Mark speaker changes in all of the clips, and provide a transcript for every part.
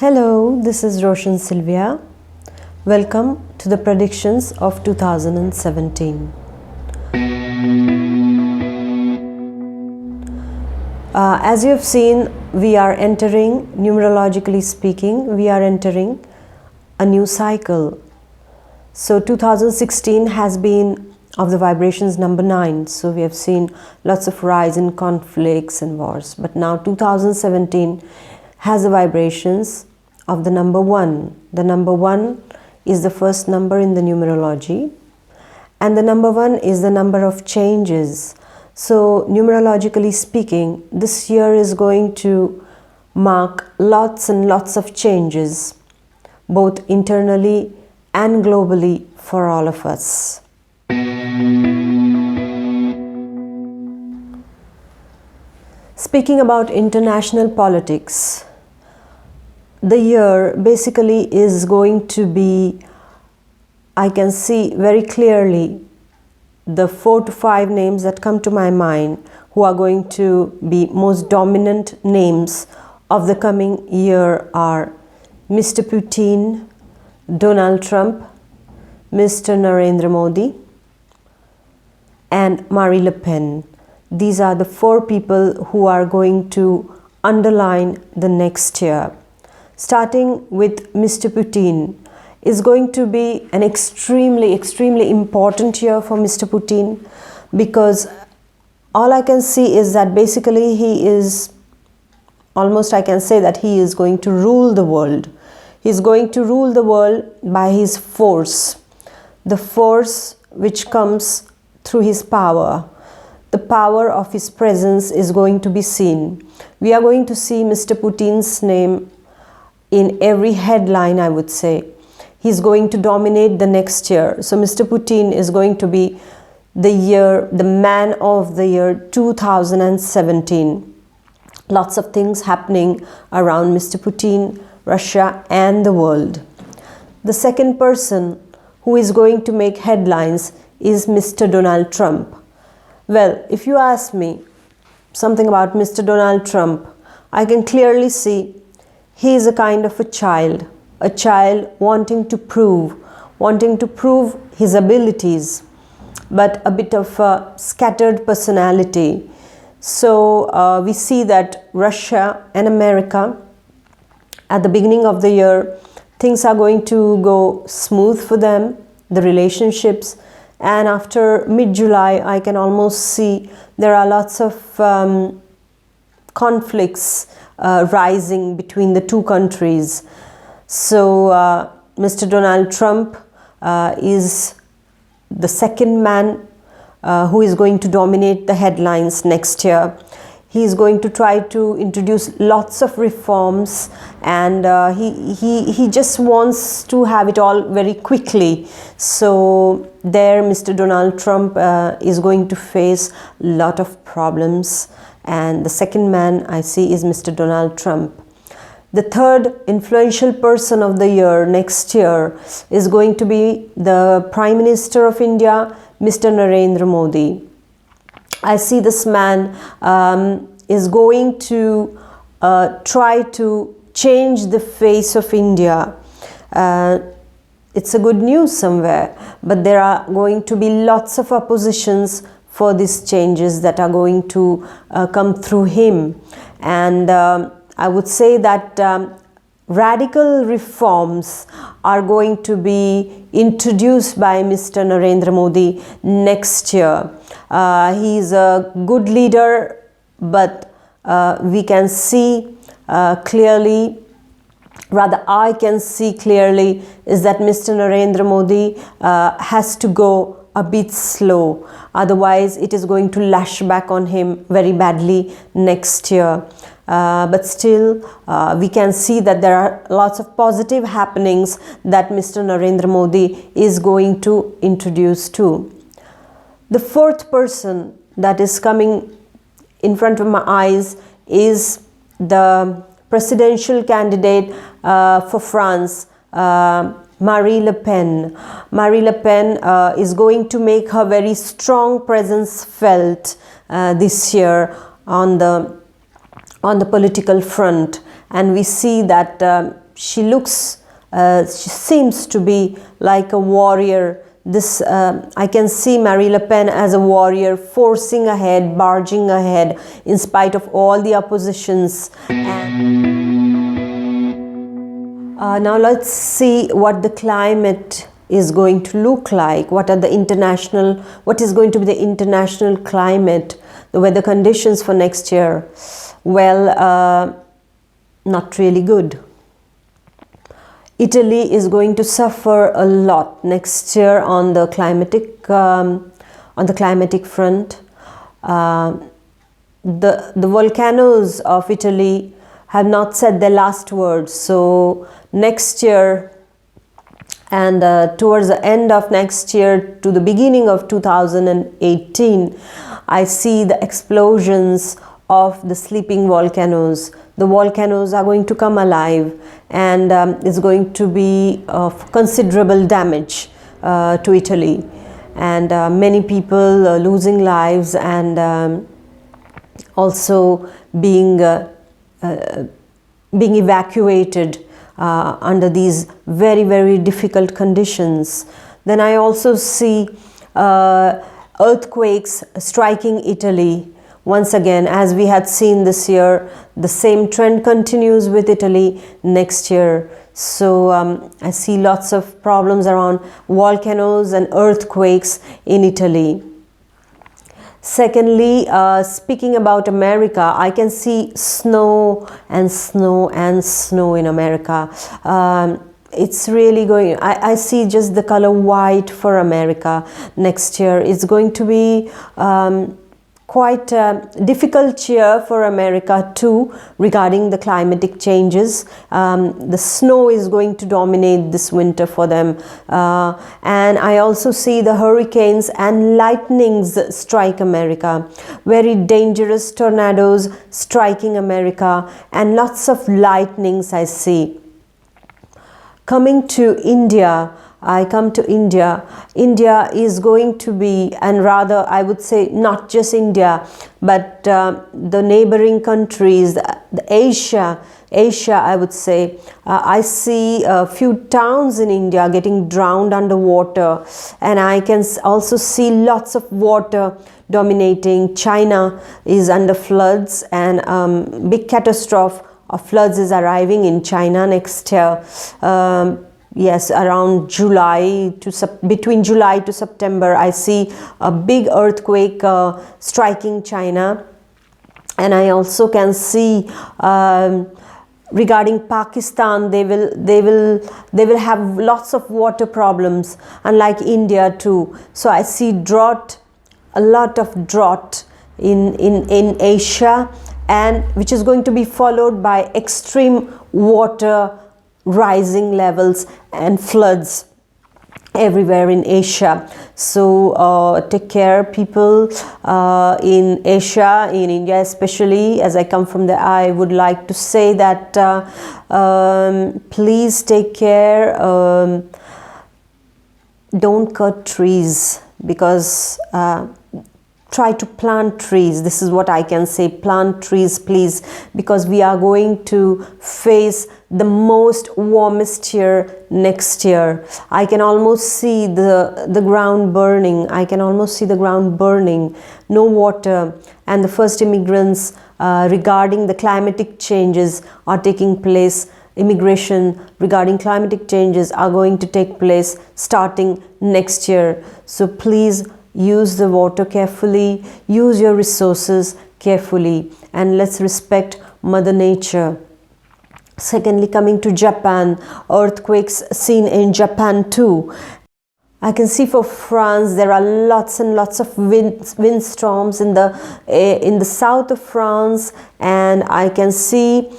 Speaker 1: Hello, this is Roshan Sylvia. Welcome to the predictions of 2017. As you have seen, we are entering, numerologically speaking, we are entering a new cycle. So 2016 has been of the vibrations number 9. So we have seen lots of rise in conflicts and wars. But now 2017 has the vibrations of the number 1. The number 1 is the first number in the numerology. And the number 1 is the number of changes. So numerologically speaking, this year is going to mark lots and lots of changes, both internally and globally for all of us. Speaking about international politics, the year basically is going to be, I can see very clearly the 4 to 5 names that come to my mind who are going to be most dominant names of the coming year are Mr. Putin, Donald Trump, Mr. Narendra Modi, and Marine Le Pen. These are the 4 people who are going to underline the next year. Starting with Mr. Putin, is going to be an extremely important year for Mr. Putin, because all I can see is that basically he is, almost I can say that he is going to rule the world. He is going to rule the world by his force, the force which comes through his power. The power of his presence is going to be seen. We are going to see Mr. Putin's name in every headline, I would say. He's going to dominate the next year. So Mr. Putin is going to be the man of the year 2017. Lots of things happening around Mr. Putin, Russia, and the world. The second person who is going to make headlines is Mr. Donald Trump. Well, if you ask me something about Mr. Donald Trump, I can clearly see he is a kind of a child wanting to prove his abilities, but a bit of a scattered personality. So we see that Russia and America, at the beginning of the year, things are going to go smooth for them, the relationships. And after mid-July, I can almost see there are lots of conflicts rising between the two countries. So Mr. Donald Trump is the second man who is going to dominate the headlines next year. He is going to try to introduce lots of reforms, and he just wants to have it all very quickly. So there Mr. Donald Trump is going to face a lot of problems, and the second man I see is Mr. Donald Trump. The third influential person of the year next year is going to be the Prime Minister of India, Mr. Narendra Modi. I see this man is going to try to change the face of India. It's a good news somewhere, but there are going to be lots of oppositions for these changes that are going to come through him. And I would say that radical reforms are going to be introduced by Mr. Narendra Modi next year. He is a good leader, but we can see clearly, rather I can see clearly, is that Mr. Narendra Modi has to go a bit slow. Otherwise, it is going to lash back on him very badly next year. But still, we can see that there are lots of positive happenings that Mr. Narendra Modi is going to introduce too. The fourth person that is coming in front of my eyes is the presidential candidate for France, Marine Le Pen. Marine Le Pen is going to make her very strong presence felt this year on the political front, and we see that she looks, she seems to be like a warrior. This I can see Marine Le Pen as a warrior, forcing ahead, barging ahead in spite of all the oppositions. Now let's see what the climate is going to look like. What is going to be the international climate, the weather conditions for next year? Well, not really good. Italy is going to suffer a lot next year on the climatic front. The volcanoes of Italy have not said their last words. So next year and towards the end of next year to the beginning of 2018, I see the explosions of the sleeping volcanoes. The volcanoes are going to come alive, and it's going to be of considerable damage to Italy, and many people losing lives, and also being evacuated under these very, very difficult conditions. Then I also see earthquakes striking Italy. Once again, as we had seen this year, the same trend continues with Italy next year. So I see lots of problems around volcanoes and earthquakes in Italy. Secondly, speaking about America, I can see snow and snow and snow in America. It's really going, I see just the color white for America next year. It's going to be quite a difficult year for America too regarding the climatic changes. The snow is going to dominate this winter for them, and I also see the hurricanes and lightnings strike America, very dangerous tornadoes striking America, and lots of lightnings I see. Coming to India, I come to India. India is going to be, and rather I would say not just India, but the neighboring countries, the Asia I would say. I see a few towns in India getting drowned underwater, and I can also see lots of water dominating. China is under floods, and big catastrophe of floods is arriving in China next year. Yes, around between July to September, I see a big earthquake striking China, and I also can see regarding Pakistan, they will have lots of water problems, unlike India too. So I see drought, a lot of drought in Asia, and which is going to be followed by extreme water rising levels and floods everywhere in Asia. So take care, people in Asia, in India especially. As I come from there, I would like to say that please take care. Don't cut trees, because try to plant trees. This is what I can say. Plant trees, please, because we are going to face the most warmest year next year. I can almost see the ground burning. I can almost see the ground burning. No water, and the first immigrants regarding the climatic changes are taking place. Immigration regarding climatic changes are going to take place starting next year. So please use the water carefully, use your resources carefully, and let's respect Mother Nature. Secondly, coming to Japan, earthquakes seen in Japan too. I can see for France there are lots and lots of windstorms in the south of France, and I can see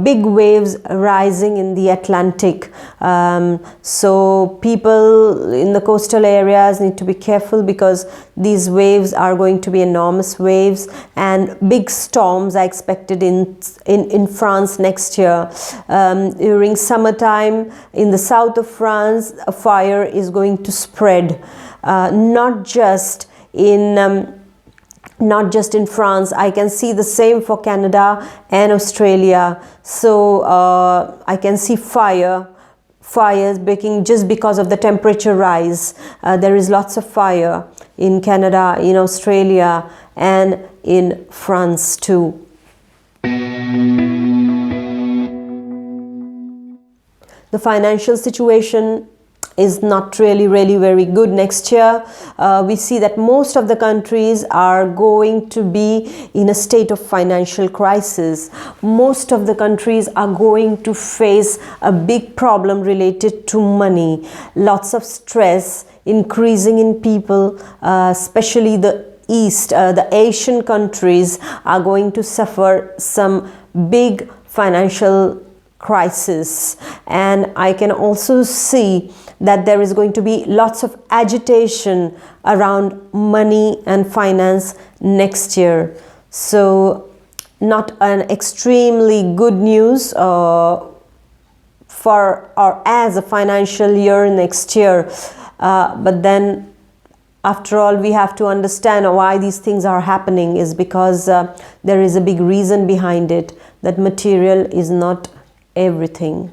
Speaker 1: big waves rising in the Atlantic. So people in the coastal areas need to be careful, because these waves are going to be enormous waves, and big storms are expected in France next year. During summertime in the south of France, a fire is going to spread, not just in not just in France. I can see the same for Canada and Australia. So I can see fires breaking just because of the temperature rise. There is lots of fire in Canada, in Australia, and in France too. The financial situation is not really very good next year. We see that most of the countries are going to be in a state of financial crisis. Most of the countries are going to face a big problem related to money. Lots of stress increasing in people, especially the East, the Asian countries are going to suffer some big financial crisis. And I can also see that there is going to be lots of agitation around money and finance next year. So not an extremely good news for or as a financial year next year, but then after all, we have to understand why these things are happening is because there is a big reason behind it, that material is not everything.